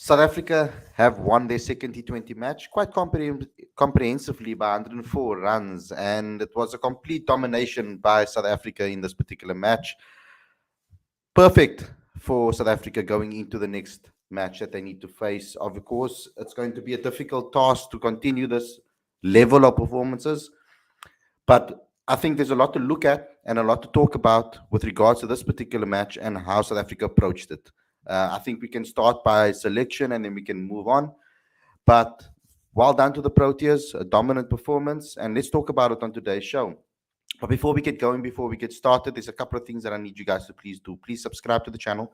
South Africa have won their second T20 match quite comprehensively by 104 runs, and it was a complete domination by South Africa in this particular match. Perfect for South Africa going into the next match that they need to face. Of course, it's going to be a difficult task to continue this level of performances, but I think there's a lot to look at and a lot to talk about with regards to this particular match and how South Africa approached it. I think we can start by selection and then we can move on. But well done to the Proteas, a dominant performance, and let's talk about it on today's show. But before we get going, before we get started, there's a couple of things that I need you guys to please do. Please subscribe to the channel.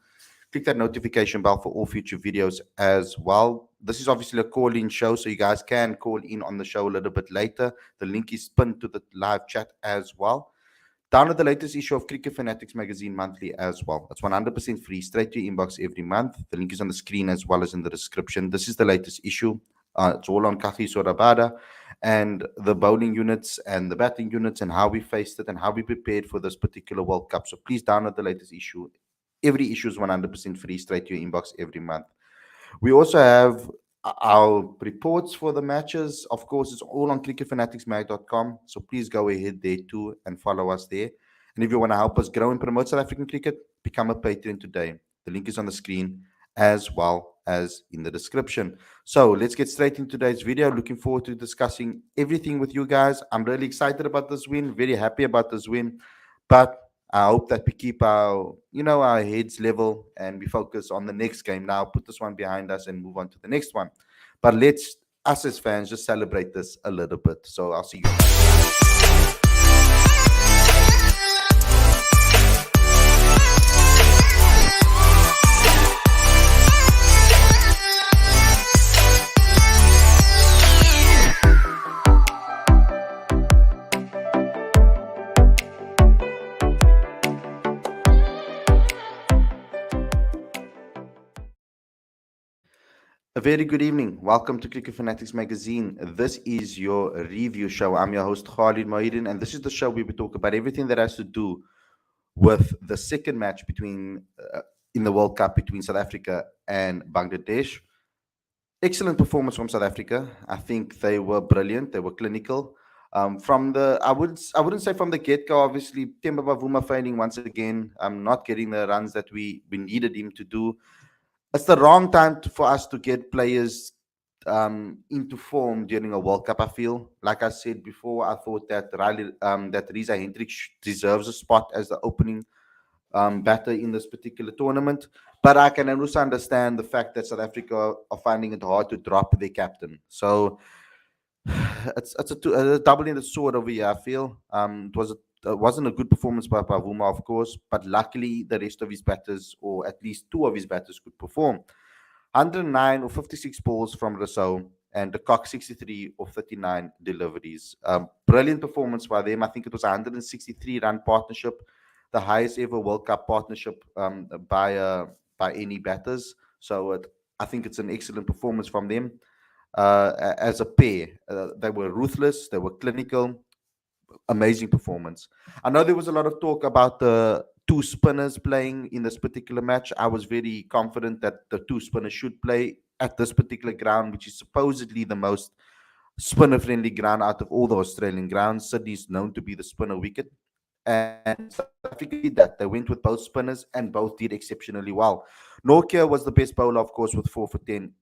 Click that notification bell for all future videos as well. This is obviously a call-in show, so you guys can call in on the show a little bit later. The link is pinned to the live chat as well. Download the latest issue of Cricket Fanatics magazine monthly as well. It's 100% free, straight to your inbox every month. The link is on the screen as well as in the description. This is the latest issue. It's all on Kagiso Rabada and the bowling units and the batting units and how we faced it and how we prepared for this particular World Cup. So please download the latest issue. Every issue is 100% free, straight to your inbox every month. We also have our reports for the matches. Of course, it's all on cricketfanaticsmag.com. So please go ahead there too and follow us there. And if you want to help us grow and promote South African cricket, become a patron today. The link is on the screen as well as in the description. So let's get straight into today's video. Looking forward to discussing everything with you guys. I'm really excited about this win, very happy about this win. But I hope that we keep our heads level and we focus on the next game now, put this one behind us and move on to the next one. But let's, us as fans, just celebrate this a little bit. So I'll see you. A very good evening. Welcome to Cricket Fanatics Magazine. This is your review show. I'm your host, Khalid, and this is the show where we talk about everything that has to do with the second match in the World Cup between South Africa and Bangladesh. Excellent performance from South Africa. I think they were brilliant. They were clinical. I wouldn't say from the get-go, obviously, Temba Bavuma failing once again. Not getting the runs that we needed him to do. It's the wrong time for us to get players into form during a World Cup. I feel, like I said before, I thought that that Reza Hendricks deserves a spot as the opening batter in this particular tournament. But I can also understand the fact that South Africa are finding it hard to drop their captain. So it's a double-edged sword over here. I feel it wasn't a good performance by Pavuma, of course, but luckily the rest of his batters, or at least two of his batters, could perform. 109 or 56 balls from ROSSOUW and the Cock 63 or 39 deliveries. Brilliant performance by them. I think it was a 163-run partnership, the highest ever World Cup partnership by any batters. So I think it's an excellent performance from them. As a pair, they were ruthless, they were clinical. Amazing performance. I know there was a lot of talk about the two spinners playing in this particular match. I was very confident that the two spinners should play at this particular ground, which is supposedly the most spinner-friendly ground out of all the Australian grounds. Sydney is known to be the spinner wicket. And South Africa did that. They went with both spinners and both did exceptionally well. Nortje was the best bowler, of course, with 4 for 10.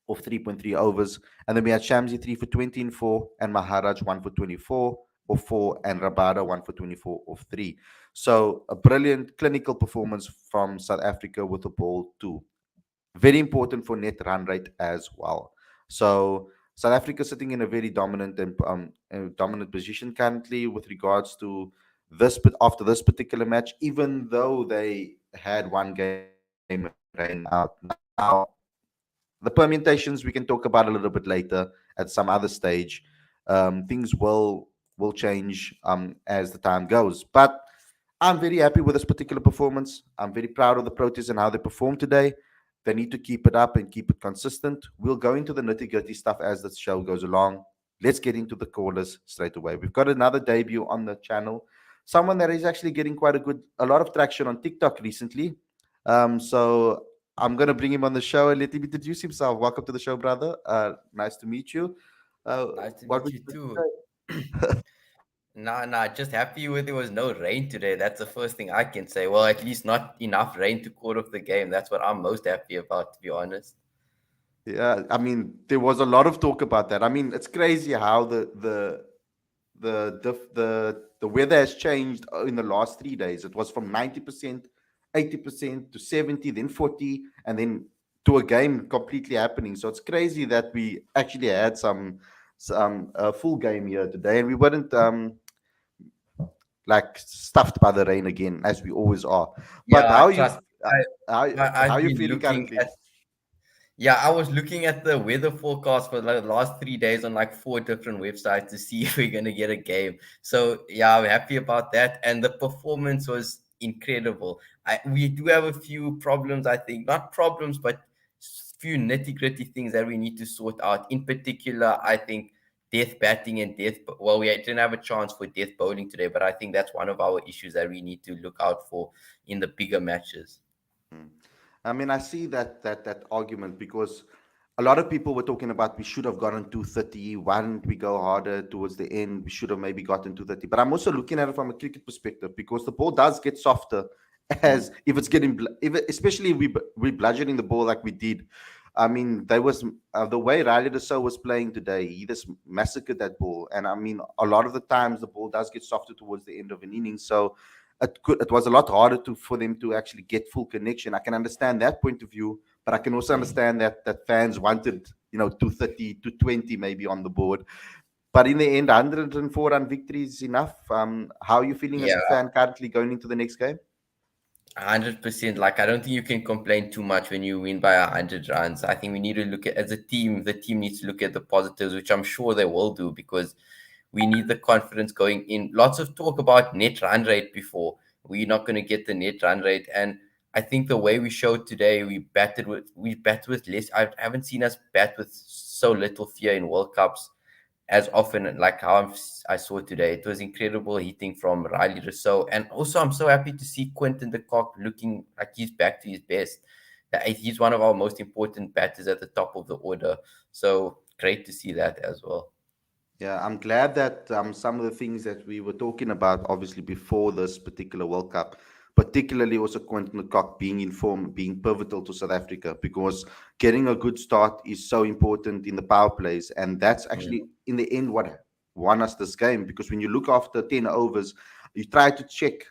Of 3.3 overs, and then we had Shamsi 3 for 20 in 4, and Maharaj 1 for 24 of 4, and Rabada 1 for 24 of 3. So a brilliant clinical performance from South Africa with the ball too. Very important for net run rate as well. So South Africa sitting in a very dominant and dominant position currently with regards to this. But after this particular match, even though they had one game rain out now. The permutations we can talk about a little bit later at some other stage. Things will change as the time goes. But I'm very happy with this particular performance. I'm very proud of the Proteas and how they performed today. They need to keep it up and keep it consistent. We'll go into the nitty-gritty stuff as the show goes along. Let's get into the callers straight away. We've got another debut on the channel. Someone that is actually getting a lot of traction on TikTok recently. So I'm gonna bring him on the show and let him introduce himself. Welcome to the show, brother. Nice to meet you. Nice to What meet would you you too. say? Nah, just happy with there was no rain today. That's the first thing I can say. Well, at least not enough rain to call off the game. That's what I'm most happy about, to be honest. Yeah, I mean, there was a lot of talk about that. I mean, it's crazy how the weather has changed in the last 3 days. It was from 90%, 80% to 70, then 40, and then to a game completely happening. So it's crazy that we actually had some full game here today, and we weren't like stuffed by the rain again, as we always are. But Yeah, trust me. uh, how how I've are you been feeling looking currently? at Yeah, I was looking at the weather forecast for like the last 3 days on like four different websites to see if we're gonna get a game. So yeah, I'm happy about that. And the performance was incredible. We do have a few problems, I think. Not problems, but few nitty-gritty things that we need to sort out. In particular, I think death batting and well, we didn't have a chance for death bowling today, but I think that's one of our issues that we need to look out for in the bigger matches. Mm. I mean, I see that argument because a lot of people were talking about we should have gotten 230. Why didn't we go harder towards the end? We should have maybe gotten 230. But I'm also looking at it from a cricket perspective because the ball does get softer Mm. as if it's getting, especially if we bludgeoning the ball like we did. I mean, there was the way Riley Rossouw was playing today. He just massacred that ball, and I mean, a lot of the times the ball does get softer towards the end of an inning. So it was a lot harder for them to actually get full connection. I can understand that point of view, but I can also understand that fans wanted 230, 220 maybe on the board. But in the end, 104 run victory is enough. How are you feeling as Yeah. a fan currently going into the next game? 100%. Like, I don't think you can complain too much when you win by 100 runs. I think we need to look at, as a team, the team needs to look at the positives, which I'm sure they will do, because we need the confidence going in. Lots of talk about net run rate before. We're not going to get the net run rate. And I think the way we showed today, we batted with less. I haven't seen us bat with so little fear in World Cups as often like how I saw today. It was incredible hitting from Riley Rousseau. And also, I'm so happy to see Quinton de Kock looking like he's back to his best. He's one of our most important batters at the top of the order. So great to see that as well. Yeah, I'm glad that some of the things that we were talking about, obviously before this particular World Cup, particularly also Quentin de Kock being in form, being pivotal to South Africa, because getting a good start is so important in the power plays, and that's Mm. actually in the end what won us this game. Because when you look after 10 overs, you try to check,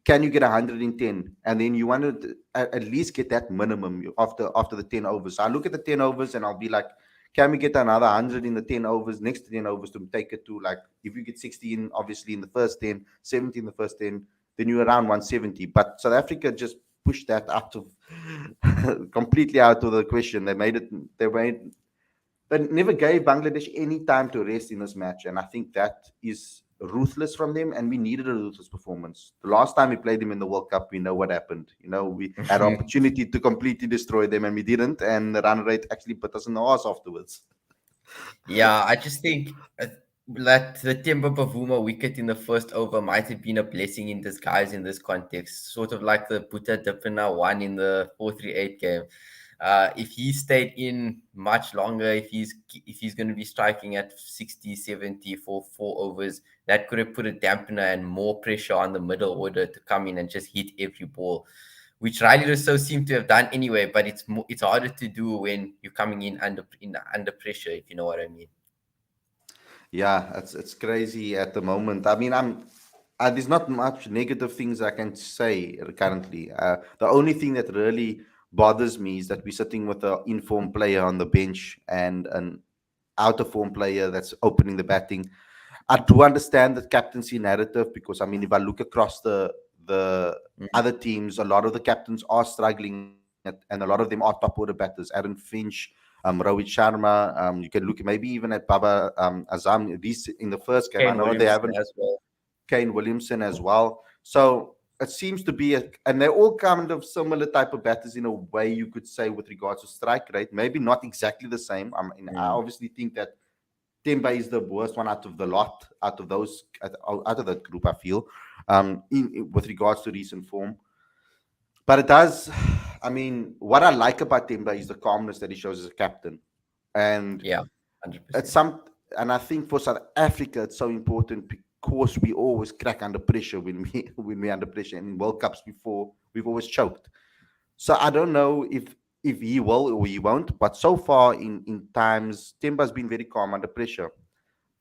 can you get 110, and then you want to at least get that minimum after the 10 overs. So I look at the 10 overs and I'll be like, can we get another 100 in the 10 overs, next to 10 overs, to take it to, like, if you get 16 obviously in the first 10, 17 in the first 10, then you're around 170. But South Africa just pushed that out of completely out of the question. They never gave Bangladesh any time to rest in this match, and I think that is ruthless from them. And we needed a ruthless performance. The last time we played them in the World Cup, we know what happened. We had opportunity to completely destroy them, and we didn't. And the run rate actually put us in the arse afterwards. Yeah, I just think that the Temba Bavuma wicket in the first over might have been a blessing in disguise in this context, sort of like the Buta Dipana one in the 438 game. If he stayed in much longer, if he's going to be striking at 60, 70 for 4 overs, that could have put a dampener and more pressure on the middle order to come in and just hit every ball, which Riley so seemed to have done anyway. But it's harder to do when you're coming in under pressure, if you know what I mean. Yeah, it's crazy at the moment. I mean, there's not much negative things I can say currently. The only thing that really bothers me is that we're sitting with an informed player on the bench and an out of form player that's opening the batting. I do understand the captaincy narrative because, I mean, if I look across the Mm. other teams, a lot of the captains are struggling, and a lot of them are top order batters. Aaron Finch, Rohit Sharma. You can look maybe even at Baba Azam in the first game. I Kane know they Williamson haven't. as well. Kane Williamson as well. So it seems to be, and they're all kind of similar type of batters in a way, you could say, with regards to strike rate. Maybe not exactly the same. I mean, I Mm. obviously think that Temba is the worst one out of the lot, out of that group, I feel, with regards to recent form. But it does. I mean, what I like about Timber is the calmness that he shows as a captain, and Yeah, it's 100%. some. And I think for South Africa, it's so important because we always crack under pressure when we when we're under pressure. And in World Cups before, we've always choked. So I don't know if he will or he won't. But so far in times, Timber's been very calm under pressure.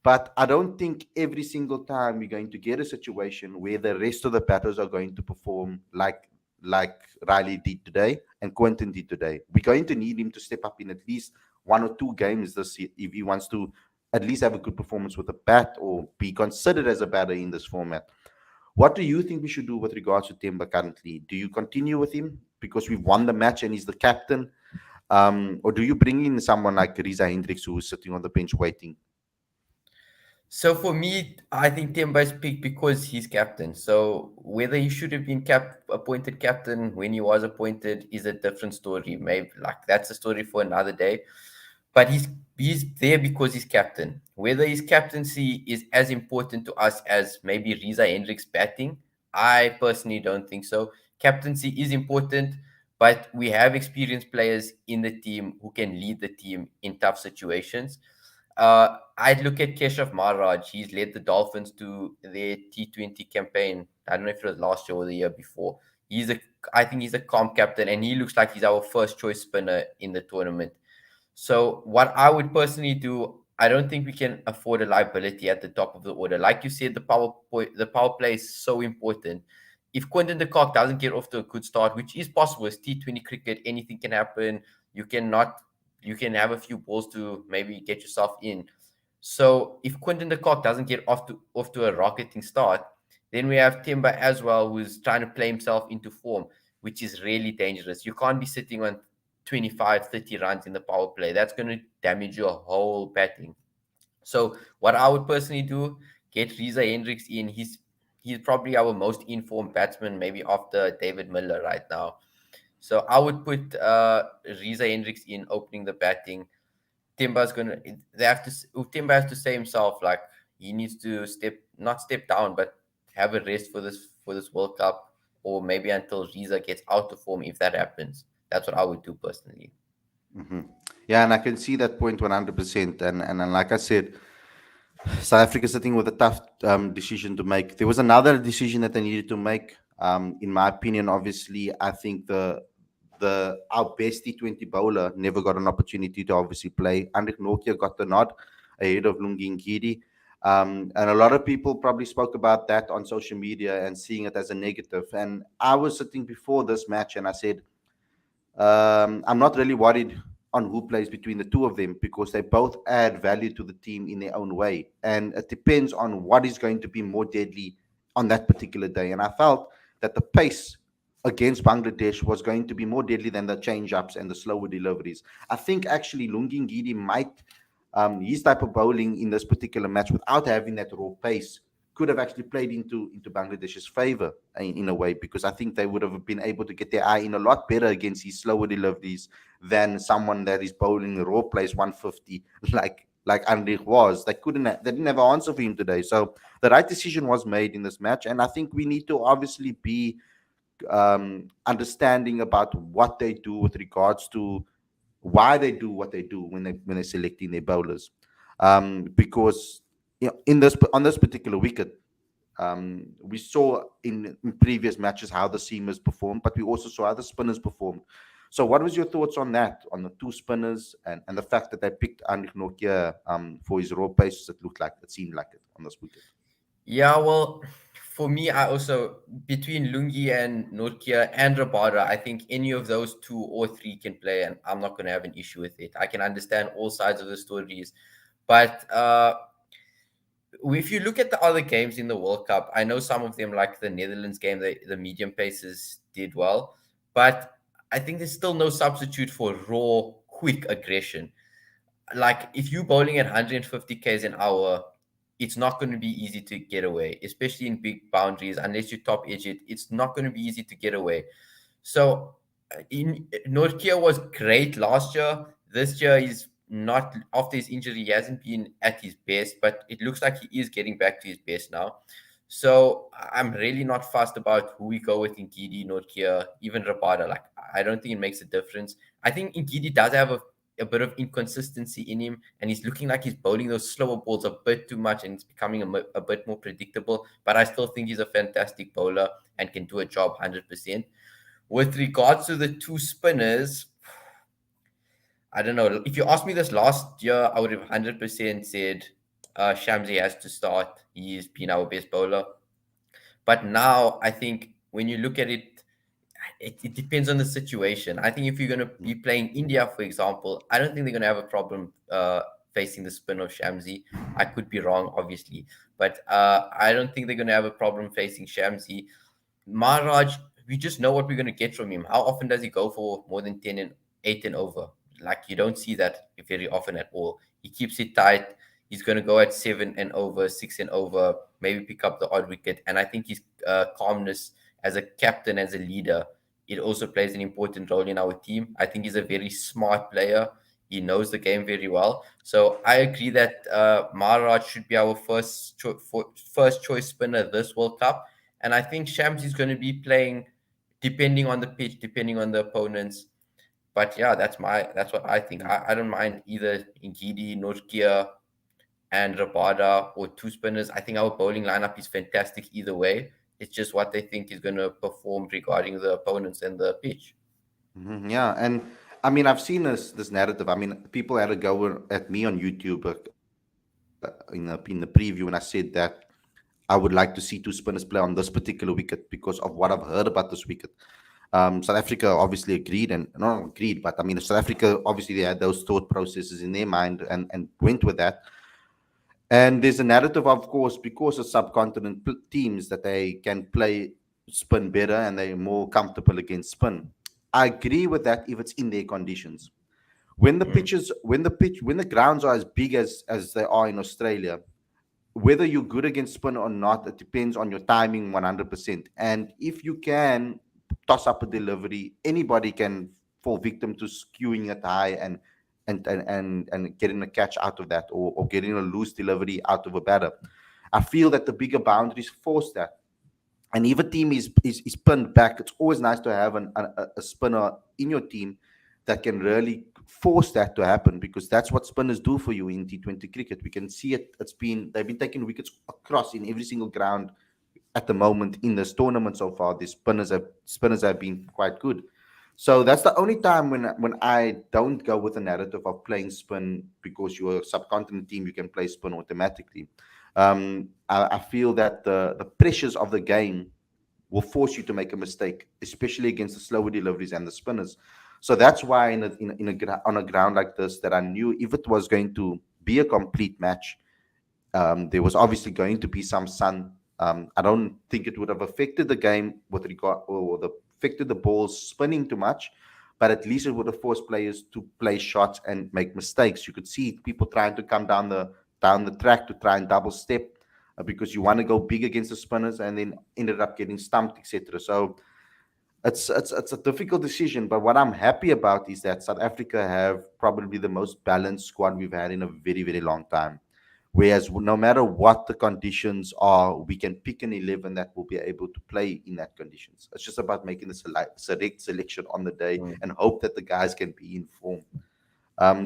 But I don't think every single time we're going to get a situation where the rest of the batters are going to perform like RILEE did today and Quentin did today. We're going to need him to step up in at least one or two games this year if he wants to at least have a good performance with a bat or be considered as a batter in this format. What do you think we should do with regards to Timber currently? Do you continue with him because we've won the match and he's the captain? Or do you bring in someone like Riza Hendricks who is sitting on the bench waiting? So for me, I think Temba is picked because he's captain. So whether he should have been appointed captain when he was appointed is a different story. Maybe like that's a story for another day. But he's there because he's captain. Whether his captaincy is as important to us as maybe Riza Hendricks batting, I personally don't think so. Captaincy is important, but we have experienced players in the team who can lead the team in tough situations. I'd look at Keshav Maharaj. He's led the Dolphins to their T20 campaign. I don't know if it was last year or the year before. I think he's a calm captain, and he looks like he's our first choice spinner in the tournament. So what I would personally do, I don't think we can afford a liability at the top of the order. Like you said, the power play is so important. If Quinton de Kock doesn't get off to a good start, which is possible, it's T20 cricket, anything can happen. You cannot, you can have a few balls to maybe get yourself in. So if Quinton de Kock doesn't get off to a rocketing start, then we have Timber as well, who's trying to play himself into form, which is really dangerous. You can't be sitting on 25, 30 runs in the power play. That's going to damage your whole batting. So what I would personally do, get Riza Hendricks in. He's probably our most informed batsman, maybe after David Miller right now. So I would put Riza Hendricks in opening the batting. Timba's gonna they have to Timba has to say himself like he needs to not step down but have a rest for this World Cup or maybe until Riza gets out of form if that happens. That's what I would do personally. Hmm. Yeah, and I can see that point 100%. And like I said, South Africa sitting with a tough decision to make. There was another decision that they needed to make. In my opinion, obviously, I think the our best T20 bowler never got an opportunity to obviously play. Andrik Nokia got the nod ahead of Lungi Ngidi. And a lot of people probably spoke about that on social media and seeing it as a negative. And I was sitting before this match and I said, I'm not really worried on who plays between the two of them because they both add value to the team in their own way. And it depends on what is going to be more deadly on that particular day. And I felt that the pace against Bangladesh was going to be more deadly than the change ups and the slower deliveries. I think actually Lungi Ngidi might, his type of bowling in this particular match without having that raw pace could have actually played into Bangladesh's favor in a way because I think they would have been able to get their eye in a lot better against his slower deliveries than someone that is bowling raw plays 150 like Andrich was. They didn't have an answer for him today. So the right decision was made in this match, and I think we need to obviously be understanding about what they do with regards to why they do what they do when they're selecting their bowlers, because in this on this particular wicket, we saw in previous matches how the seamers performed, but we also saw how the spinners performed. So, what was your thoughts on that, on the two spinners, and the fact that they picked Andrik Nokia for his raw pace? It seemed like it on this wicket. Yeah, well, for me, I also between Lungi and Nokia and Rabada, I think any of those two or three can play, and I'm not going to have an issue with it. I can understand all sides of the stories, but if you look at the other games in the World Cup, I know some of them, like the Netherlands game, the medium paces did well, but I think there's still no substitute for raw, quick aggression. Like if you bowling at 150 k's an hour, it's not going to be easy to get away, especially in big boundaries. Unless you top edge it, it's not going to be easy to get away. So in Norkia was great last year. This year he's not after his injury. He hasn't been at his best, but it looks like he is getting back to his best now. So I'm really not fussed about who we go with in Gidi, Norkia, even Rabada. Like, I don't think it makes a difference. I think Ngidi does have a bit of inconsistency in him, and he's looking like he's bowling those slower balls a bit too much, and it's becoming a bit more predictable. But I still think he's a fantastic bowler and can do a job 100%. With regards to the two spinners, I don't know. If you asked me this last year, I would have 100% said Shamsi has to start. He's been our best bowler. But now I think when you look at it, it depends on the situation. I think if you're going to be playing India, for example, I don't think they're going to have a problem facing the spin of Shamsi. I could be wrong, obviously, but I don't think they're going to have a problem facing Shamsi. Maharaj, we just know what we're going to get from him. How often does he go for more than 10 and 8 and over? Like, you don't see that very often at all. He keeps it tight. He's going to go at 7 and over, 6 and over, maybe pick up the odd wicket. And I think his calmness as a captain, as a leader, it also plays an important role in our team. I think he's a very smart player. He knows the game very well. So I agree that Maharaj should be our first choice spinner this World Cup. And I think Shams is going to be playing depending on the pitch, depending on the opponents. But yeah, that's what I think. I don't mind either Ngidi, Norkia, and Rabada or two spinners. I think our bowling lineup is fantastic either way. It's just what they think is going to perform regarding the opponents and the pitch. Yeah, and I mean, I've seen this narrative. I mean, people had a go at me on YouTube in the preview, and I said that I would like to see two spinners play on this particular wicket because of what I've heard about this wicket. South Africa obviously agreed, and not agreed, but I mean, South Africa obviously they had those thought processes in their mind and went with that. And there's a narrative, of course, because of subcontinent teams that they can play spin better and they're more comfortable against spin. I agree with that if it's in their conditions. Mm. When the grounds are as big as they are in Australia, whether you're good against spin or not, it depends on your timing 100%. And if you can toss up a delivery, anybody can fall victim to skewing it high and getting a catch out of that, or getting a loose delivery out of a batter. I feel that the bigger boundaries force that. And if a team is pinned back, it's always nice to have a spinner in your team that can really force that to happen, because that's what spinners do for you in T20 cricket. We can see it. They've been taking wickets across in every single ground at the moment in this tournament so far. The spinners have been quite good. So that's the only time when I don't go with the narrative of playing spin, because you're a subcontinent team, you can play spin automatically. I feel that the pressures of the game will force you to make a mistake, especially against the slower deliveries and the spinners. So that's why on a ground like this, that I knew if it was going to be a complete match, there was obviously going to be some sun. I don't think it would have affected the game with regard, or affected the balls spinning too much, but at least it would have forced players to play shots and make mistakes. You could see people trying to come down the track to try and double step, because you want to go big against the spinners, and then ended up getting stumped, etc. So it's a difficult decision. But what I'm happy about is that South Africa have probably the most balanced squad we've had in a very, very long time. Whereas no matter what the conditions are, we can pick an 11 that will be able to play in that conditions. It's just about making the select selection on the day Mm. and hope that the guys can be in form.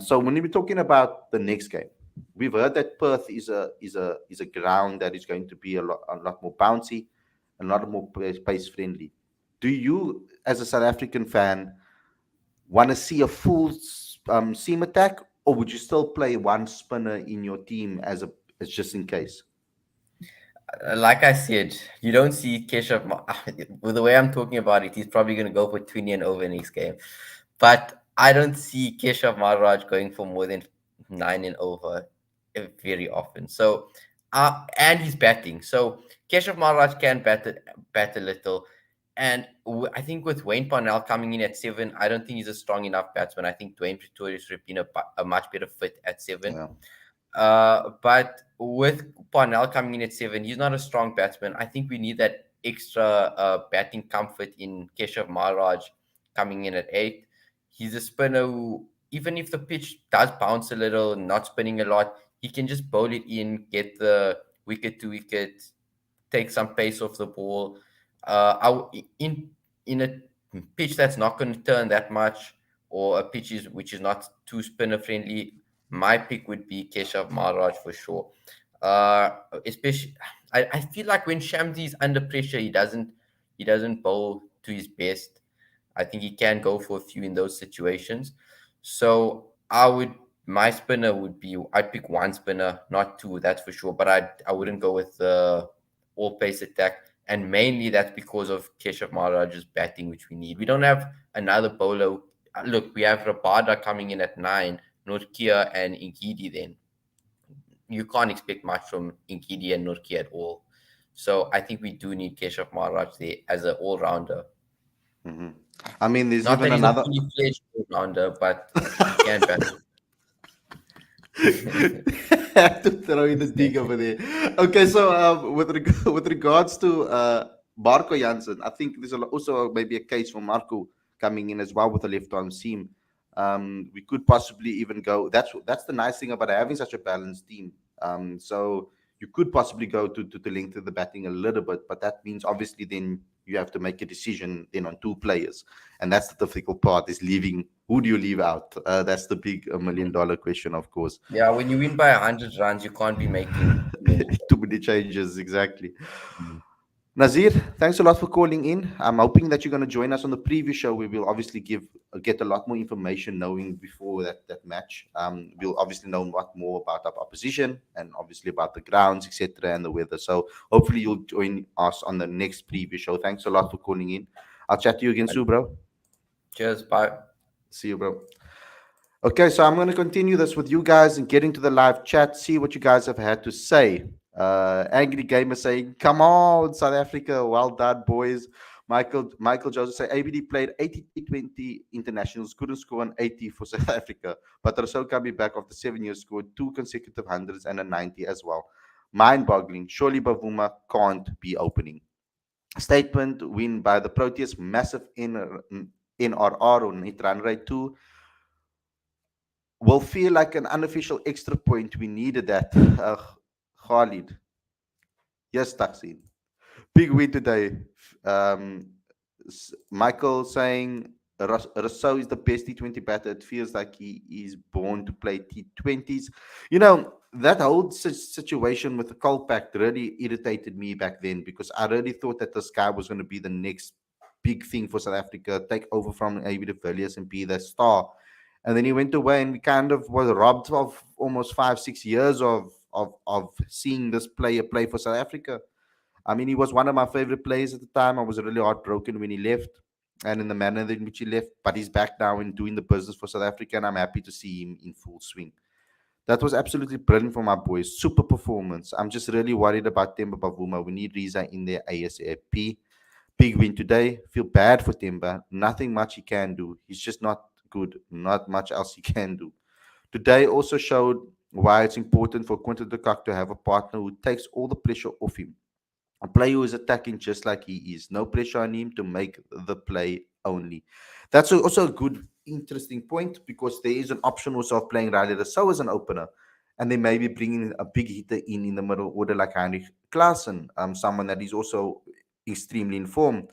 So when we're talking about the next game, we've heard that Perth is a ground that is going to be a lot more bouncy, a lot more pace friendly. Do you, as a South African fan, want to see a full seam attack, or would you still play one spinner in your team as just in case? Like I said, you don't see Keshav. With the way I'm talking about it, he's probably going to go for 20 and over next game. But I don't see Keshav Maharaj going for more than 9 and over very often. So, and he's batting. So Keshav Maharaj can bat a little. And I think with Wayne Parnell coming in at 7, I don't think he's a strong enough batsman. I think Dwayne Pretorius would have been a much better fit at 7. Yeah. But with Parnell coming in at 7, he's not a strong batsman. I think we need that extra batting comfort in Keshav Maharaj coming in at 8. He's a spinner who, even if the pitch does bounce a little, not spinning a lot, he can just bowl it in, get the wicket to wicket, take some pace off the ball. In a pitch that's not going to turn that much, or a pitch which is not too spinner friendly, my pick would be Keshav Maharaj for sure. Especially, I feel like when Shamsi is under pressure, he doesn't bowl to his best. I think he can go for a few in those situations. So my spinner would be, I'd pick one spinner, not two, that's for sure. But I wouldn't go with the all pace attack, and mainly that's because of Keshav Maharaj's batting, which we need. We don't have another bowler. Look, we have Rabada coming in at 9, Norkia and Inkidi. Then you can't expect much from Inkidi and Norkia at all. So I think we do need Keshav Maharaj there as an all rounder. Hmm. I mean, there's Not even that he's a another. fully fledged all-rounder, but he can bat. Have to throw in the dig over there. Okay, so with regards to Marco Jansen, I think there's also maybe a case for Marco coming in as well with a left arm seam. We could possibly even go. That's the nice thing about having such a balanced team. So you could possibly go to lengthen the batting a little bit, but that means obviously then you have to make a decision then on two players, and that's the difficult part, is leaving. Who do you leave out? That's the big $1 million question, of course. Yeah, when you win by 100 runs, you can't be making too many. Too many changes, exactly. Mm. Nazir, thanks a lot for calling in. I'm hoping that you're going to join us on the preview show. We will obviously get a lot more information knowing before that match. We'll obviously know a lot more about our opposition and obviously about the grounds, etc., and the weather. So hopefully you'll join us on the next preview show. Thanks a lot for calling in. I'll chat to you again soon, bro. Cheers, bye. See you, bro. Okay, so I'm going to continue this with you guys and get into the live chat, see what you guys have had to say. Angry Gamer saying, "Come on, South Africa, well done, boys." Michael Joseph say, "ABD played 80 T20 internationals, couldn't score an 80 for South Africa, but Rousseau coming back after 7 years scored 2 consecutive hundreds and a 90 as well. Mind-boggling. Surely Bavuma can't be opening." Statement win by the Proteas, massive NRR or net run rate 2. Will feel like an unofficial extra point. We needed that. Khalid. Yes, Taksin. Big win today. Um, Michael saying Rousseau is the best T20 batter. It feels like he is born to play T20s. You know, that whole situation with the Colpack really irritated me back then, because I really thought that this guy was going to be the next big thing for South Africa, take over from A.B. de Villiers and be the star. And then he went away, and we kind of was robbed of almost 5-6 years of seeing this player play for South Africa. I mean, he was one of my favorite players at the time. I was really heartbroken when he left and in the manner in which he left, but he's back now and doing the business for South Africa, and I'm happy to see him in full swing. That was absolutely brilliant for my boys. Super performance. I'm just really worried about Temba Bavuma. We need Riza in there ASAP. Big win today. Feel bad for Temba. Nothing much he can do. He's just not good. Not much else he can do. Today also showed why it's important for Quinton de Kock to have a partner who takes all the pressure off him. A player who is attacking just like he is. No pressure on him to make the play only. That's also a good, interesting point, because there is an option also of playing RILEE ROSSOUW as an opener. And they may be bringing a big hitter in the middle order like Heinrich Klaassen, someone that is also extremely informed.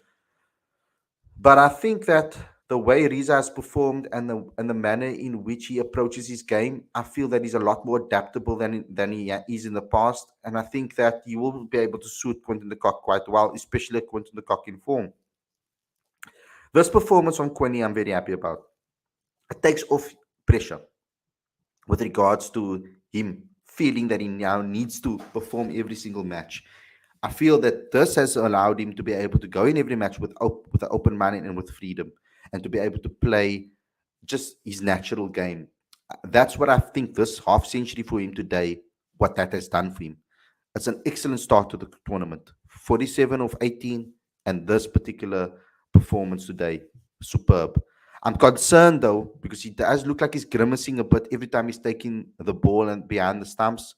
But I think that the way Riza has performed and the manner in which he approaches his game, I feel that he's a lot more adaptable than he is in the past. And I think that he will be able to suit Quinton de Kock quite well, especially Quinton de Kock in form. This performance from Quinny, I'm very happy about. It takes off pressure with regards to him feeling that he now needs to perform every single match. I feel that this has allowed him to be able to go in every match with an open mind and with freedom, and to be able to play just his natural game. That's what I think this half century for him today, what that has done for him. It's an excellent start to the tournament. 47 of 18, and this particular performance today, superb. I'm concerned though, because he does look like he's grimacing a bit every time he's taking the ball and behind the stumps.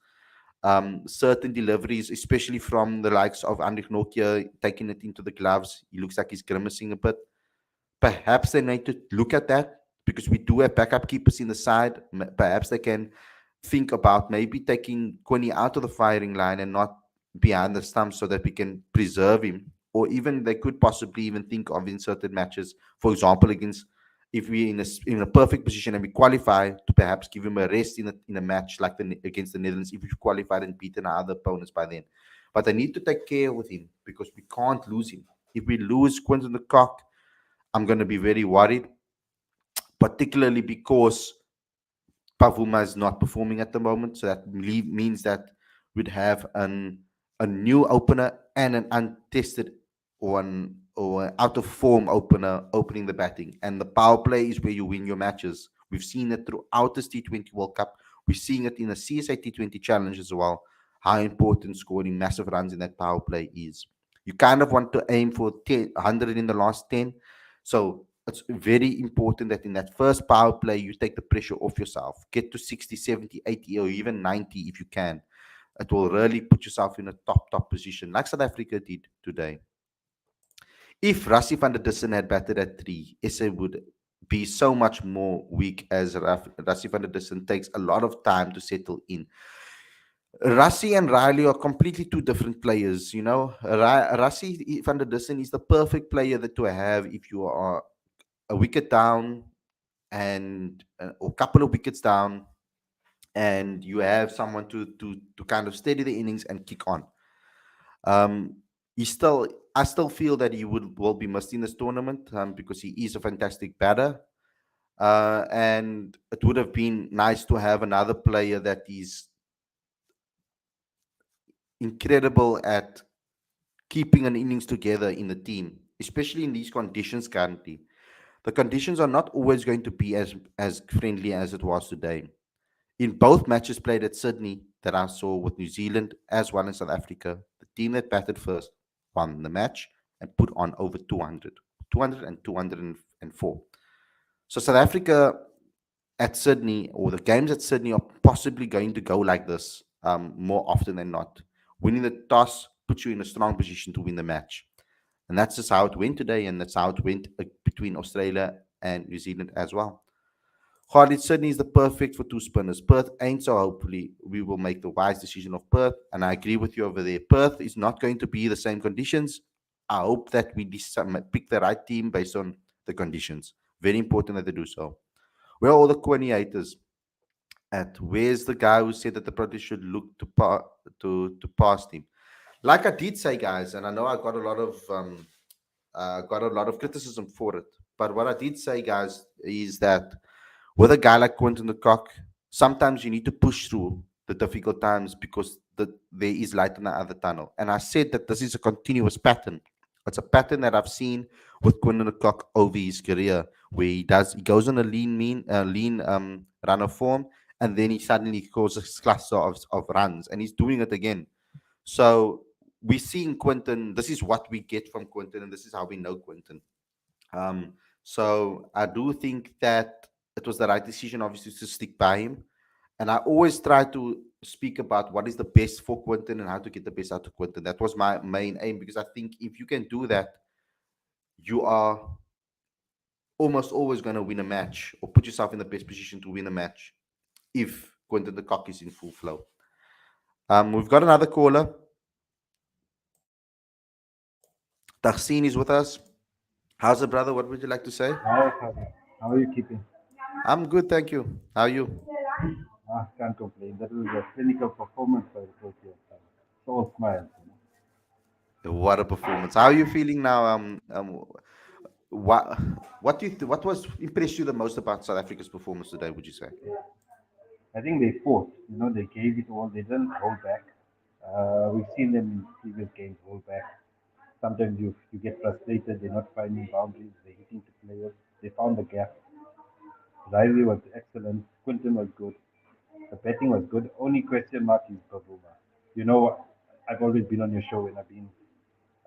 Certain deliveries, especially from the likes of Andrich Nokia, taking it into the gloves, he looks like he's grimacing a bit. Perhaps they need to look at that, because we do have backup keepers in the side. Perhaps they can think about maybe taking Quinny out of the firing line and not behind the stump so that we can preserve him. Or even they could possibly even think of in certain matches, for example, against if we're in a perfect position and we qualify to perhaps give him a rest in a match like against the Netherlands if we've qualified and beaten our other opponents by then. But I need to take care with him because we can't lose him. If we lose Quinton de Kock, I'm going to be very worried, particularly because Pavuma is not performing at the moment. So that means that we'd have a new opener and an untested or an out of form opener opening the batting. And the power play is where you win your matches. We've seen it throughout this T20 World Cup. We're seeing it in the CSA T20 Challenge as well. How important scoring massive runs in that power play is. You kind of want to aim for 100 in the last 10. So it's very important that in that first power play, you take the pressure off yourself. Get to 60, 70, 80, or even 90 if you can. It will really put yourself in a top position, like South Africa did today. If Rassie van der Dussen had batted at 3, SA would be so much more weak as Rassie van der Dussen takes a lot of time to settle in. Rassie and RILEE are completely two different players. Rassie van der Dussen is the perfect player that to have if you are a wicket down and or couple of wickets down, and you have someone to kind of steady the innings and kick on. Um, I still feel that he will be missed in this tournament because he is a fantastic batter. And it would have been nice to have another player that is incredible at keeping an innings together in the team, especially in these conditions currently. The conditions are not always going to be as friendly as it was today. In both matches played at Sydney that I saw with New Zealand as well as South Africa, the team that batted first won the match and put on over 200, 200 and 204. So South Africa at Sydney, or the games at Sydney, are possibly going to go like this more often than not. Winning the toss puts you in a strong position to win the match. And that's just how it went today, and that's how it went between Australia and New Zealand as well. Khalid, Sydney is the perfect for two spinners. Perth ain't, so hopefully we will make the wise decision of Perth. And I agree with you over there. Perth is not going to be the same conditions. I hope that we pick the right team based on the conditions. Very important that they do so. Where are all the coordinators at? Where's the guy who said that the Proteas should look to pass him? Like I did say, guys, and I know I got a lot of criticism for it. But what I did say, guys, is that with a guy like Quinton de Kock, sometimes you need to push through the difficult times because there is light in the other tunnel. And I said that this is a continuous pattern. It's a pattern that I've seen with Quinton de Kock over his career, where he goes on a lean run of form, and then he suddenly causes a cluster of runs, and he's doing it again. So we're seeing Quinton. This is what we get from Quinton, and this is how we know Quinton. So I do think that it was the right decision, obviously, to stick by him. And I always try to speak about what is the best for Quinton and how to get the best out of Quinton. That was my main aim because I think if you can do that, you are almost always going to win a match or put yourself in the best position to win a match if Quinton de Kock is in full flow. We've got another caller. Tahsin is with us. How's it, brother? What would you like to say? Hi, Khalid. How are you keeping? I'm good, thank you. How are you? Can't complain. That was a clinical performance by the Proteas. So all smiles. What a performance! How are you feeling now? What what was impressed you the most about South Africa's performance today? Would you say? I think they fought. They gave it all. They didn't hold back. We've seen them in previous games hold back. Sometimes you get frustrated. They're not finding boundaries. They're hitting to players. They found the gap. Riley was excellent. Quinton was good. The betting was good. Only question mark is Babuma. You know, I've always been on your show and I've been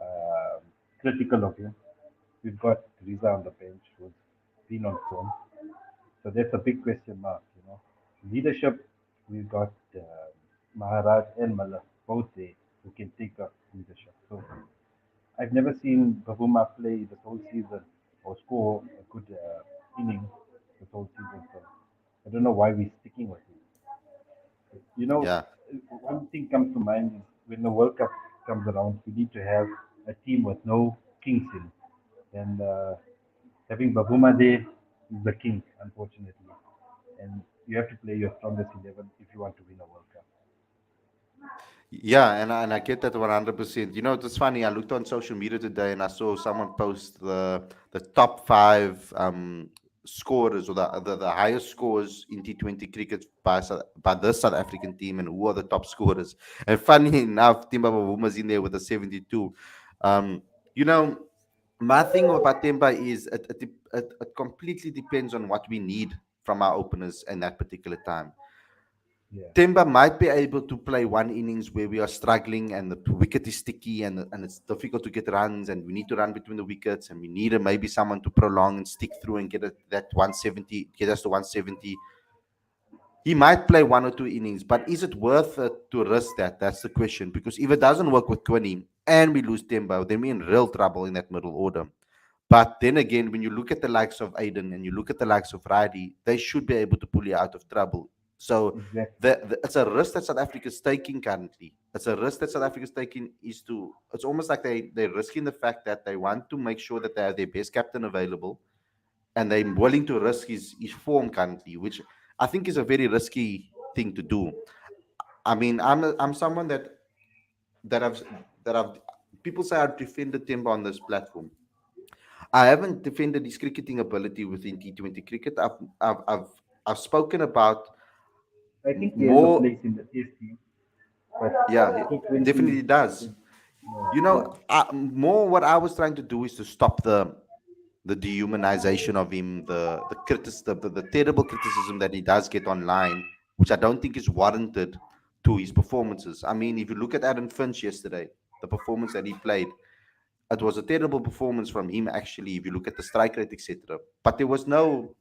uh, critical of him. We've got Riza on the bench who's been on form. So that's a big question mark. Leadership, we've got Maharaj and Malak, both there, who can take up leadership. So I've never seen Bavuma play the whole season or score a good inning the whole season. So I don't know why we're sticking with him. You know, Yeah, one thing comes to mind is when the World Cup comes around, you need to have a team with no kings in. And having Babuma there is the king, unfortunately. And you have to play your strongest 11 if you want to win a World Cup. Yeah, and I get that 100%. It's funny. I looked on social media today and I saw someone post the top five scorers, or the highest scores in T20 cricket by the South African team, and who are the top scorers. And funny enough, Timba Bavuma's in there with a 72. Um, you know, my thing about Timba is it completely depends on what we need from our openers in that particular time. Yeah, Timber might be able to play one innings where we are struggling and the wicket is sticky, and it's difficult to get runs, and we need to run between the wickets, and we need maybe someone to prolong and stick through and that 170, get us to 170. He might play one or two innings, but is it worth it to risk that? That's the question. Because if it doesn't work with Quinny and we lose Timber, then we're in real trouble in that middle order. But then again, when you look at the likes of Aiden and you look at the likes of Riley, they should be able to pull you out of trouble. So exactly. it's a risk that South Africa is taking currently. It's a risk that South Africa is taking it's almost like they're risking the fact that they want to make sure that they have their best captain available, and they're willing to risk his form currently, which I think is a very risky thing to do. I mean, I'm someone that I've that I've people say I've defended Timber on this platform. I haven't defended his cricketing ability within T20 cricket. I've spoken about I think he has a more. place in the Test team, but Yeah, he T20, definitely does. yeah, More what I was trying to do is to stop the dehumanization of him, the terrible criticism that he does get online, which I don't think is warranted to his performances. I mean, if you look at Aaron Finch yesterday, the performance that he played, it was a terrible performance from him. Actually, if you look at the strike rate, etc., but there was no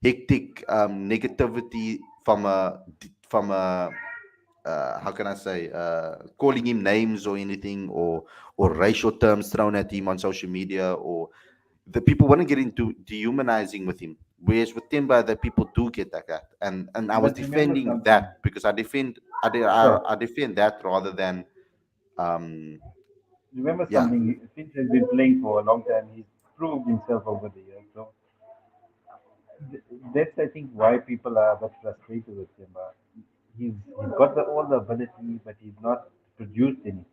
hectic negativity from a how can I say, calling him names or anything, or racial terms thrown at him on social media, or the people want to get into dehumanizing with him. Whereas with Timber, that people do get like that, and I was but remember defending something. that because Sure. I defend that rather than um Remember yeah. something. Finch has been playing for a long time. He's proved himself over the years. So that's, I think, why people are a bit frustrated with him. He's got all the ability, but he's not produced anything.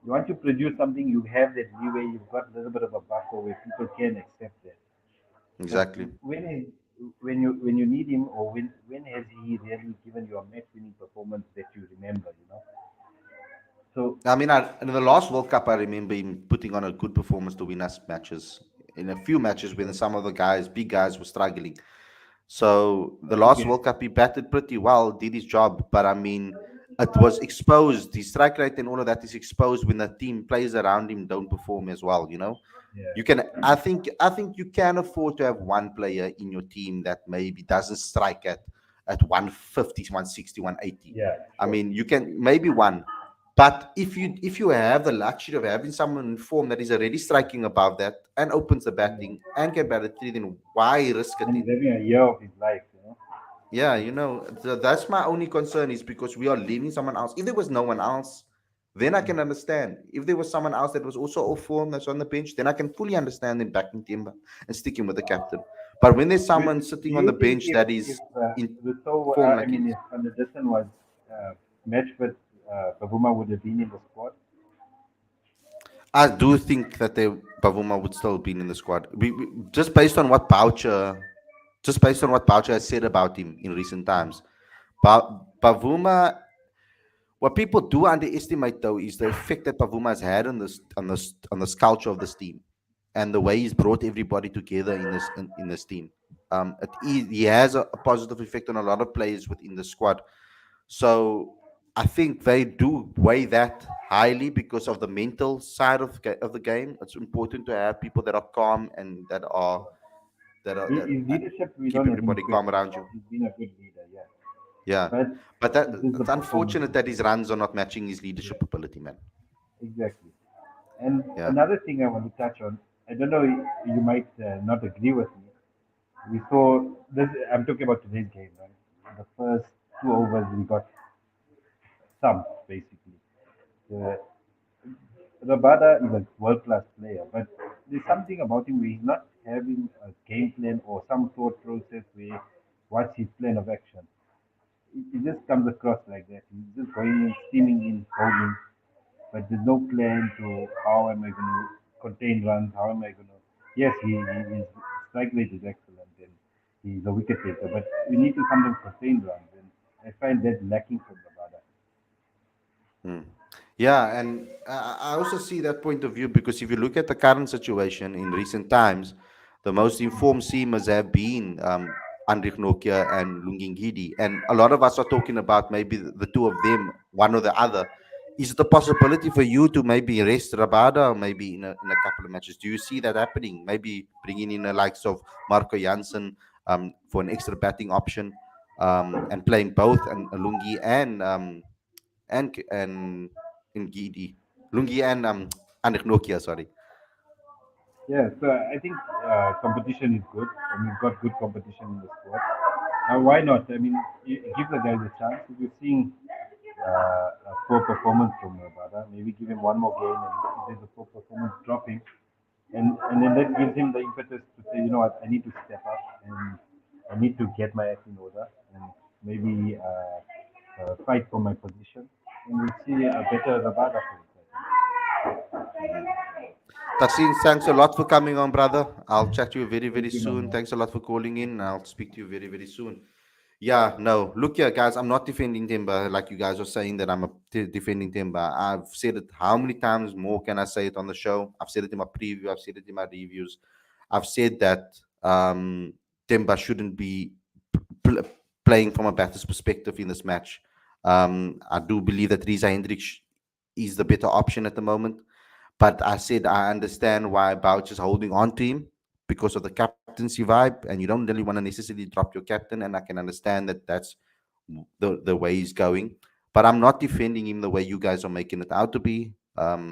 You want to produce something, you have that leeway. You've got a little bit of a buffer where people can accept that. But Exactly. when you need him, or when has he really given you a match-winning performance that you remember? So I mean, in the last World Cup, I remember him putting on a good performance to win us matches. In a few matches when some of the guys, big guys, were struggling. So the last okay, World Cup, he batted pretty well, did his job. But I mean, it was exposed. His strike rate and all of that is exposed when the team players around him don't perform as well. yeah, You can. I think you can afford to have one player in your team that maybe doesn't strike at 150, 160, 180. yeah, I sure. mean, you can maybe one. But if you have the luxury of having someone in form that is already striking above that and opens the batting and can bat at three, then why risk it And he's in? having a year of his life. Yeah, that's my only concern is because we are leaving someone else. If there was no one else, then I can understand. If there was someone else that was also off form that's on the bench, then I can fully understand them backing Timber and sticking with the captain. But when there's Do, someone do sitting on you the think bench if that if is in Rousseau, form I like mean, his, if Van der Dussen was matched with Bavuma, would have been in the squad? I do think that Bavuma would still be in the squad. Just based on what Boucher has said about him in recent times. Bavuma, what people do underestimate though is the effect that Pavuma has had on this culture of this team, and the way he's brought everybody together in this team. He has a positive effect on a lot of players within the squad. So I think they do weigh that highly because of the mental side of the game. It's important to have people that are calm and that His leadership, we keep don't have any everybody calm question around about. you. He's been a good leader, yeah. Yeah, But but that it is the it's unfortunate performances. that his runs are not matching his Yeah, leadership ability, man. exactly. And Yeah. another thing I want to touch on, I don't know, you might not agree with me. We saw this. I'm talking about today's game, right? The first 2 overs we got thumped basically. The Rabada is a world class player, but there's something about him where he's not having a game plan or some thought process where what's his plan of action. It just comes across like that. He's just going in, steaming in, bowling, but there's no plan to how am I going to contain runs, how am I going to. Yes, his strike rate is excellent and he's a wicket taker, but we need to sometimes contain runs, and I find that lacking from Rabada. Hmm. Yeah, and I also see that point of view because if you look at the current situation in recent times, the most informed seamers have been Andrik Nokia and Lungingidi. And a lot of us are talking about maybe the two of them, one or the other. Is it a possibility for you to maybe rest Rabada maybe in a couple of matches? Do you see that happening? Maybe bringing in the likes of Marco Janssen for an extra batting option and playing both and Lungi and in Gidi, Lungi and Anik Nokia, sorry. Yeah, so I think competition is good, and we've got good competition in the squad. Why not? I mean, give the guys a chance. If you're seeing a poor performance from Rabada, maybe give him one more game, and if there's a poor performance, drop him, and then that gives him the impetus to say, you know what, I need to step up and I need to get my act in order and maybe fight for my position, and we'll see a better Rabada for it. Mhm. Taksin, thanks a lot for coming on, brother. I'll chat to you very, very Thank you, soon. Manuel. Thanks a lot for calling in. I'll speak to you very, very soon. Yeah, no. Look here, guys. I'm not defending Timber like you guys are saying that defending Timber. I've said it how many times more can I say it on the show? I've said it in my preview. I've said it in my reviews. I've said that Timber shouldn't be pl- playing from a batter's perspective in this match. I do believe that Riza Hendricks is the better option at the moment. But I said I understand why Bouch is holding on to him because of the captaincy vibe, and you don't really want to necessarily drop your captain. And I can understand that that's the way he's going. But I'm not defending him the way you guys are making it out to be.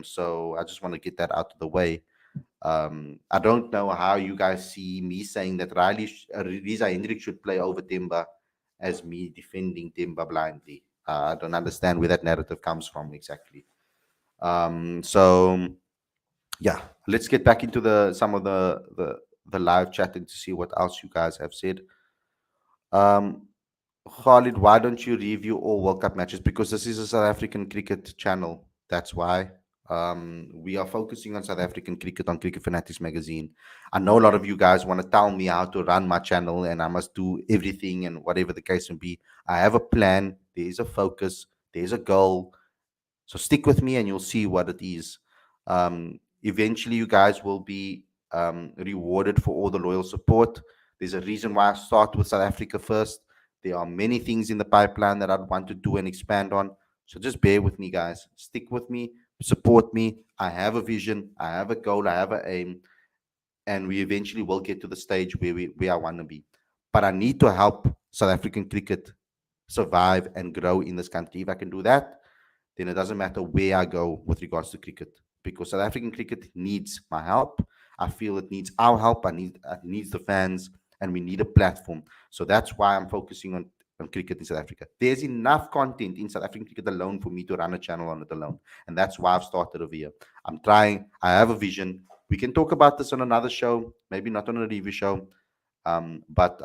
So I just want to get that out of the way. I don't know how you guys see me saying that Riza Hendrik should play over Timba as me defending Timba blindly. I don't understand where that narrative comes from exactly. So yeah, let's get back into the some of the live chatting to see what else you guys have said. Um, Khalid, why don't you review all World Cup matches? Because this is a South African cricket channel. That's why. We are focusing on South African cricket on Cricket Fanatics magazine. I know a lot of you guys want to tell me how to run my channel and I must do everything and whatever the case may be. I have a plan. There is a focus. There's a goal. So stick with me and you'll see what it is. Eventually, you guys will be rewarded for all the loyal support. There's a reason why I start with South Africa first. There are many things in the pipeline that I'd want to do and expand on. So just bear with me, guys. Stick with me, support me. I have a vision, I have a goal, I have an aim, and we eventually will get to the stage where I want to be. But I need to help South African cricket survive and grow in this country. If I can do that, then it doesn't matter where I go with regards to cricket because South African cricket needs my help. I feel it needs our help. It needs the fans, and we need a platform. So that's why I'm focusing on cricket in South Africa. There's enough content in South African cricket alone for me to run a channel on it alone, and that's why I've started over here. I'm trying. I have a vision. We can talk about this on another show, maybe not on a review show, but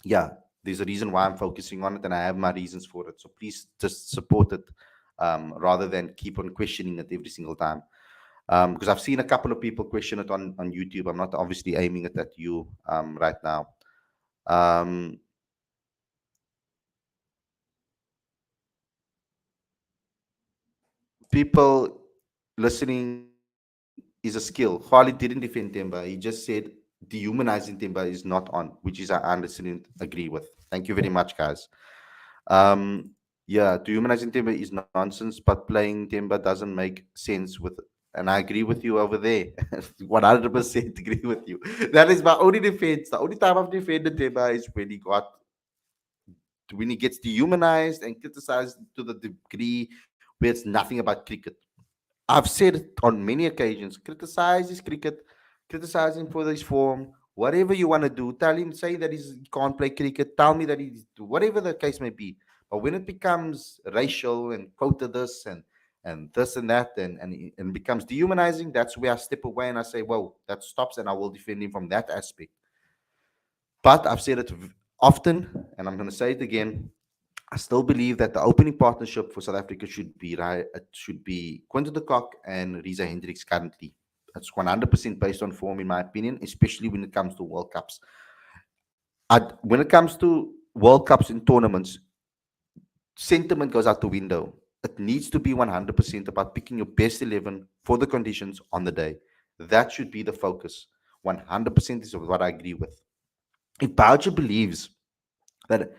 yeah, there's a reason why I'm focusing on it, and I have my reasons for it. So please just support it rather than keep on questioning it every single time. Because I've seen a couple of people question it on YouTube. I'm not obviously aiming it at you right now. Um, People listening is a skill. Khalid didn't defend Timber. He just said dehumanizing Timber is not on, which is I understand agree with. Thank you very much, guys. Um, yeah, dehumanizing Timber is nonsense, but playing Timber doesn't make sense with. And I agree with you over there. 100% agree with you. That is my only defense. The only time I've defended Timber is when he gets dehumanized and criticized to the degree where it's nothing about cricket. I've said it on many occasions. Criticize his cricket, criticize him for his form, whatever you want to do. Tell him, say that he can't play cricket. Tell me that he's whatever the case may be. But when it becomes racial and quote this and and this and that, and it becomes dehumanizing. That's where I step away and I say, well, that stops, and I will defend him from that aspect. But I've said it often, and I'm going to say it again. I still believe that the opening partnership for South Africa should be right. It should be Quinton de Kock and Riza Hendricks currently. That's 100% based on form, in my opinion, especially when it comes to World Cups. When it comes to World Cups and tournaments, sentiment goes out the window. It needs to be 100% about picking your best 11 for the conditions on the day. That should be the focus. 100% is what I agree with. If Boucher believes that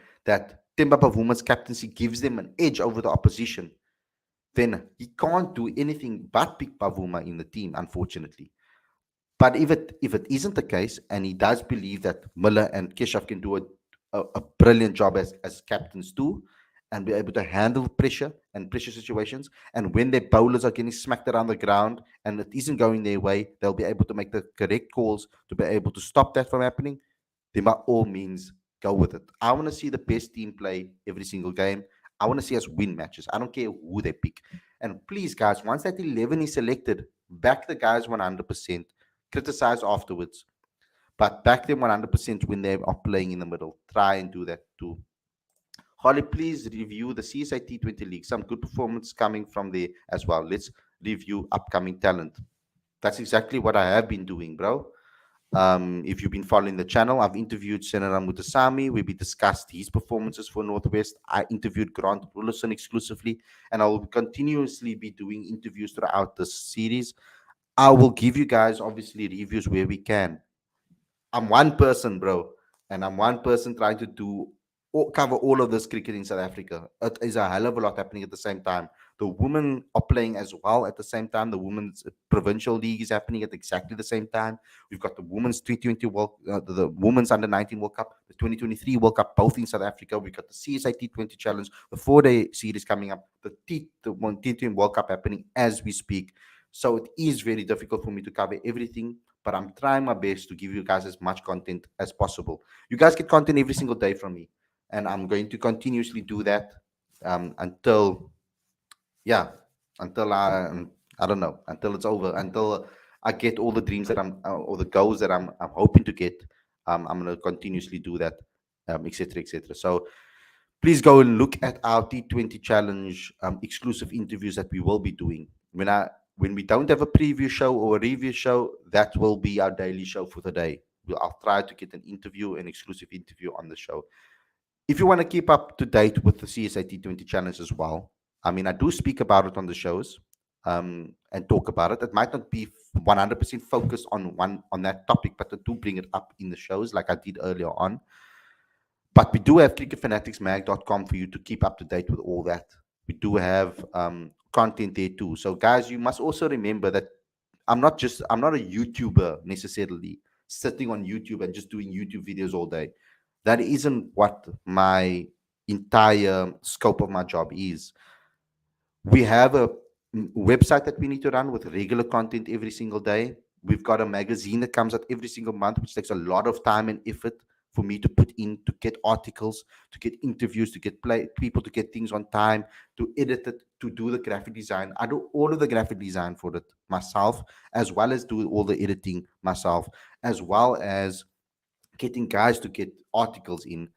Themba Bavuma's captaincy gives them an edge over the opposition, then he can't do anything but pick Bavuma in the team, unfortunately. But if it isn't the case, and he does believe that Miller and Keshav can do a brilliant job as captains too, and be able to handle pressure and pressure situations, and when their bowlers are getting smacked around the ground and it isn't going their way, they'll be able to make the correct calls to be able to stop that from happening, then by all means, go with it. I want to see the best team play every single game. I want to see us win matches. I don't care who they pick. And please, guys, once that 11 is selected, back the guys 100%. Criticize afterwards, but back them 100% when they are playing in the middle. Try and do that too. Holly, please review the CSI T20 League. Some good performance coming from there as well. Let's review upcoming talent. That's exactly what I have been doing, bro. If you've been following the channel, I've interviewed Senator Mutasami. We discussed his performances for Northwest. I interviewed Grant Bullison exclusively, and I will continuously be doing interviews throughout this series. I will give you guys, obviously, reviews where we can. I'm one person, bro, and I'm one person trying to cover all of this cricket in South Africa. It is a hell of a lot happening at the same time. The women are playing as well at the same time. The women's provincial league is happening at exactly the same time. We've got the women's T20 the women's under 19 World Cup, the 2023 World Cup, both in South Africa. We've got the CSI T20 Challenge, the 4-day series coming up, the T20 World Cup happening as we speak. So it is very difficult for me to cover everything, but I'm trying my best to give you guys as much content as possible. You guys get content every single day from me, and I'm going to continuously do that until I don't know, until it's over, until I get all the dreams that or the goals that I'm hoping to get. I'm going to continuously do that, etc., etc. So please go and look at our T20 Challenge exclusive interviews that we will be doing. When we don't have a preview show or a review show, that will be our daily show for the day. I'll try to get an exclusive interview on the show. If you want to keep up to date with the CSA T20 Challenge as well, I mean, I do speak about it on the shows and talk about it. It might not be 100% focused on that topic, but I do bring it up in the shows like I did earlier on. But we do have cricketfanaticsmag.com for you to keep up to date with all that. We do have content there too. So guys, you must also remember that I'm not a YouTuber necessarily, sitting on YouTube and just doing YouTube videos all day. That isn't what my entire scope of my job is. We have a website that we need to run with regular content every single day. We've got a magazine that comes out every single month, which takes a lot of time and effort for me to put in, to get articles, to get interviews, to get people to get things on time, to edit it, to do the graphic design. I do all of the graphic design for it myself, as well as do all the editing myself, as well as getting guys to get articles in.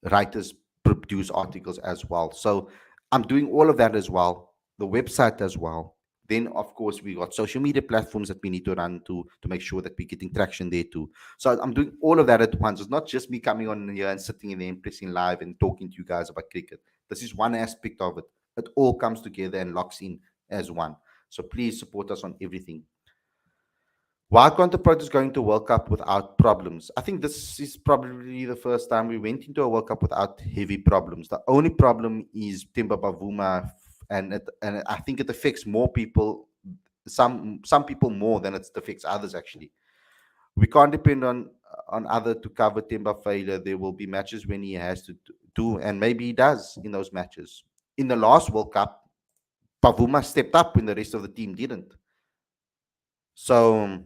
Writers produce articles as well. So I'm doing all of that as well, the website as well. Then, of course, we got social media platforms that we need to run to make sure that we're getting traction there too. So I'm doing all of that at once. It's not just me coming on here and sitting in there and pressing live and talking to you guys about cricket. This is one aspect of it. It all comes together and locks in as one. So please support us on everything. Why can't the Proteas go into World Cup without problems? I think this is probably the first time we went into a World Cup without heavy problems. The only problem is Themba Bavuma, and I think it affects more people, some people more than it affects others. Actually, we can't depend on other to cover Themba failure. There will be matches when he has to do, and maybe he does in those matches. In the last World Cup, Bavuma stepped up when the rest of the team didn't. So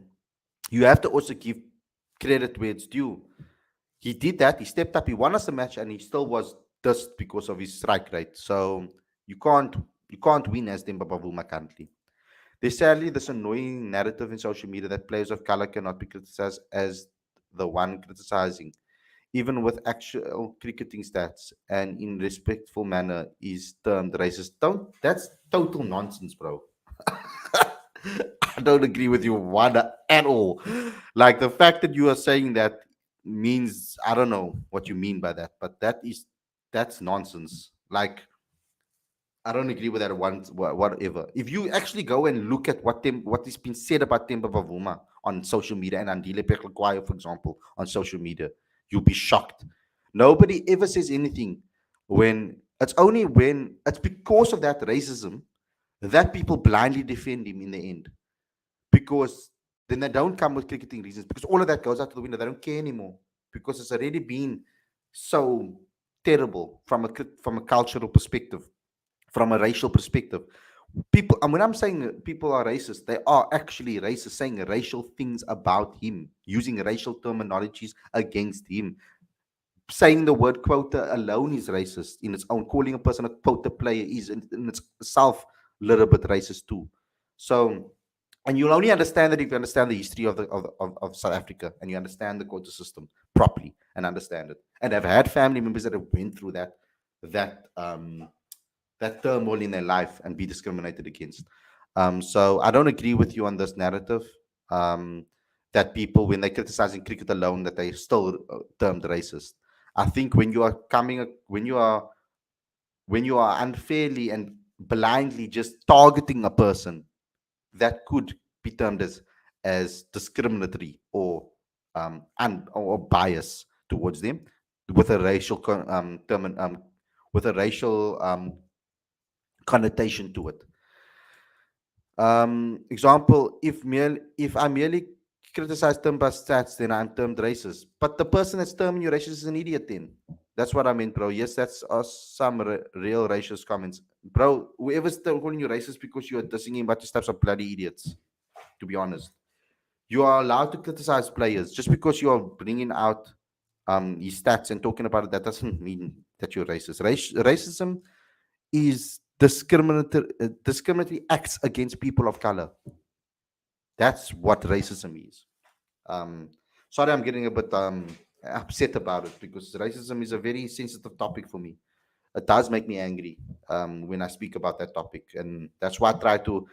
you have to also give credit where it's due. He did that. He stepped up. He won us the match, and he still was dust because of his strike rate. So you can't You can't win as Demba Bavuma currently. There's sadly this annoying narrative in social media that players of color cannot be criticized as the one criticizing, even with actual cricketing stats and in respectful manner, is termed racist. Don't That's total nonsense, bro. I don't agree with you one at all. Like the fact that you are saying that means I don't know what you mean by that, but that's nonsense. Like I don't agree with that one whatever. If you actually go and look at what is being said about Temba Bavuma on social media and Andile Peklakwayo, for example, on social media, you'll be shocked. Nobody ever says anything when it's because of that racism that people blindly defend him in the end. Because then they don't come with cricketing reasons because all of that goes out the window. They don't care anymore because it's already been so terrible from a cultural perspective, from a racial perspective. People, and when I'm saying that people are racist, they are actually racist, saying racial things about him, using racial terminologies against him. Saying the word quota alone is racist in its own. Calling a person a quota player is in itself a little bit racist too. So, and you'll only understand that if you understand the history of South Africa and you understand the quota system properly and understand it. And I've had family members that have went through that that turmoil in their life and be discriminated against. So I don't agree with you on this narrative. Um, that people, when they're criticizing cricket alone, that they still termed racist. I think when you are unfairly and blindly just targeting a person, that could be termed as discriminatory or or bias towards them with a racial with a racial connotation to it. Example, if I merely criticize term by stats, then I'm termed racist. But the person that's terming you racist is an idiot then. That's what I meant, bro. Yes, that's some real racist comments. Bro, whoever's calling you racist because you're dissing him, but these types of bloody idiots, to be honest. You are allowed to criticize players just because you are bringing out his stats and talking about it. That doesn't mean that you're racist. Racism is discriminatory acts against people of color. That's what racism is. Um, Sorry, I'm getting a bit upset about it because racism is a very sensitive topic for me. It does make me angry when I speak about that topic, and that's why I try to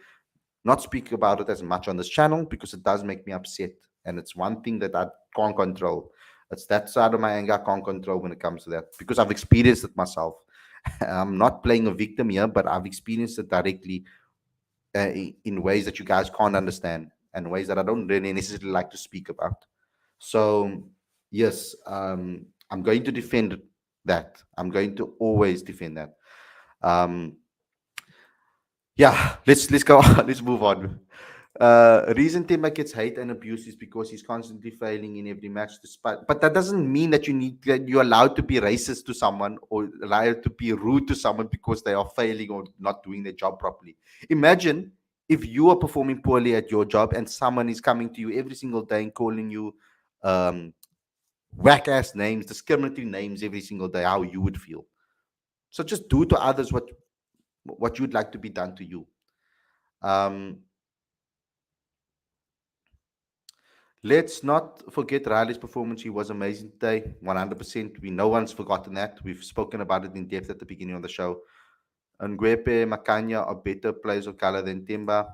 not speak about it as much on this channel because it does make me upset, and it's one thing that I can't control. It's that side of my anger I can't control when it comes to that because I've experienced it myself. I'm not playing a victim here, but I've experienced it directly in ways that you guys can't understand and ways that I don't really necessarily like to speak about. So, yes, I'm going to defend that. I'm going to always defend that. Um, yeah, let's go on. Let's move on. Reason Timber gets hate and abuse is because he's constantly failing in every match. Despite, but that doesn't mean that you're allowed to be racist to someone or allowed to be rude to someone because they are failing or not doing their job properly. Imagine if you are performing poorly at your job and someone is coming to you every single day and calling you um, whack ass names, discriminatory names every single day. How you would feel. So just do to others what you'd like to be done to you. Um, let's not forget Riley's performance. He was amazing today, 100%. No one's forgotten that. We've spoken about it in depth at the beginning of the show. Ngwepe, Makanya are better players of color than Timba.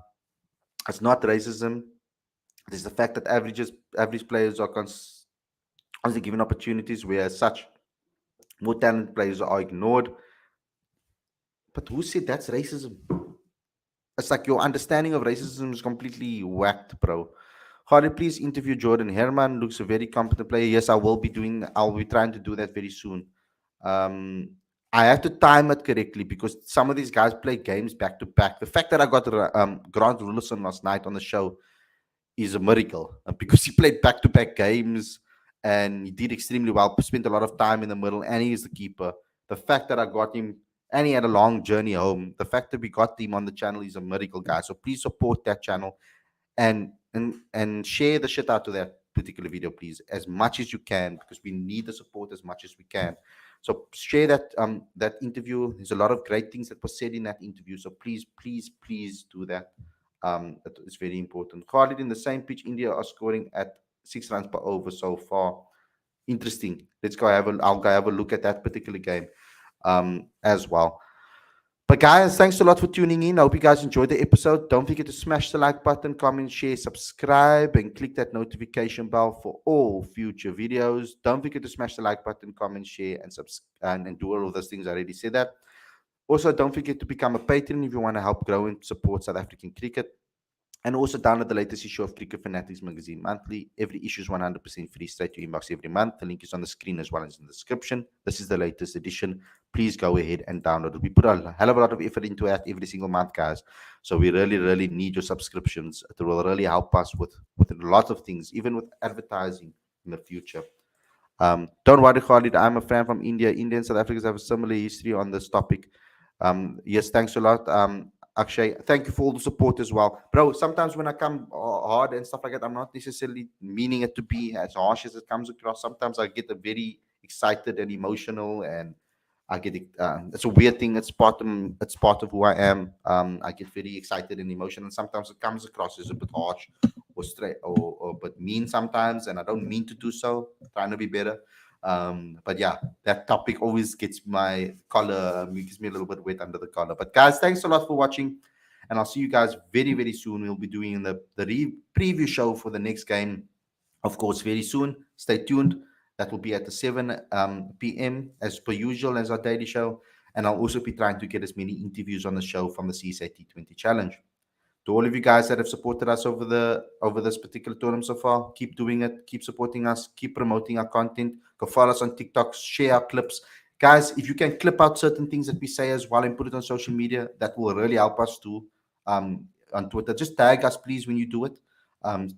It's not racism. It is the fact that average players are constantly given opportunities, whereas such more talented players are ignored. But who said that's racism? It's like your understanding of racism is completely whacked, bro. Khalid, please interview Jordan Herman. Looks a very competent player. Yes, I'll be trying to do that very soon. Um, I have to time it correctly because some of these guys play games back to back. The fact that I got Grant Rullison last night on the show is a miracle because he played back to back games and he did extremely well. Spent a lot of time in the middle, and he is the keeper. The fact that I got him, and he had a long journey home. The fact that we got him on the channel is a miracle, guys. So please support that channel and share the shit out of that particular video, please, as much as you can, because we need the support as much as we can. So share that interview. There's a lot of great things that were said in that interview. So please do that. It's very important. Khalid, in the same pitch, India are scoring at 6 runs per over so far. Interesting. I'll go have a look at that particular game as well. But guys, thanks a lot for tuning in. I hope you guys enjoyed the episode. Don't forget to smash the like button, comment, share, subscribe, and click that notification bell for all future videos. Don't forget to smash the like button, comment, share, and do all of those things. I already said that. Also, don't forget to become a patron if you want to help grow and support South African cricket. And also download the latest issue of Cricket Fanatics magazine monthly. Every issue is 100% free, straight to your inbox every month. The link is on the screen as well as in the description. This is the latest edition. Please go ahead and download it. We put a hell of a lot of effort into it every single month, guys. So we really need your subscriptions. It will really help us with a lot of things, even with advertising in the future. Don't worry, Khalid. I'm a fan from India. India and South Africans have a similar history on this topic. Yes, thanks a lot. Akshay, thank you for all the support as well. Bro, sometimes when I come hard and stuff like that, I'm not necessarily meaning it to be as harsh as it comes across. Sometimes I get very excited and emotional, and I get it's a weird thing. It's part of who I am. I get very excited and emotional, and sometimes it comes across as a bit harsh or straight or a bit mean sometimes, and I don't mean to do so. I'm trying to be better. But yeah, that topic always gets my collar, gives me a little bit wet under the collar. But guys, thanks a lot for watching, and I'll see you guys very soon. We'll be doing the preview show for the next game, of course, very soon. Stay tuned. That will be at the 7 p.m. as per usual as our daily show, and I'll also be trying to get as many interviews on the show from the CSA T20 Challenge. To all of you guys that have supported us over this particular tournament so far, keep doing it, keep supporting us, keep promoting our content. Go follow us on TikTok, share our clips. Guys, if you can clip out certain things that we say as well and put it on social media, that will really help us too. On Twitter, just tag us, please, when you do it.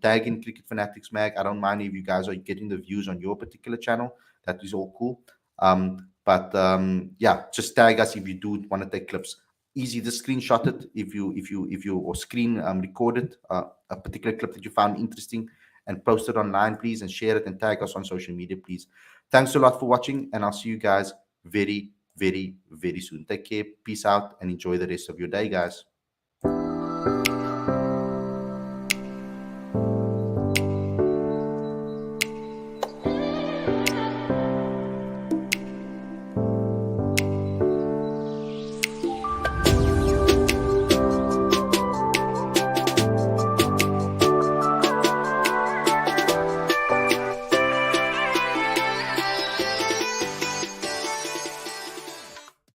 Tag in Cricket Fanatics Mag. I don't mind if you guys are getting the views on your particular channel. That is all cool. Yeah, just tag us if you do want to take clips. Easy to screenshot it if you or screen record it, a particular clip that you found interesting, and post it online, please, and share it and tag us on social media, please. Thanks a lot for watching, and I'll see you guys very soon. Take care, peace out, and enjoy the rest of your day, guys.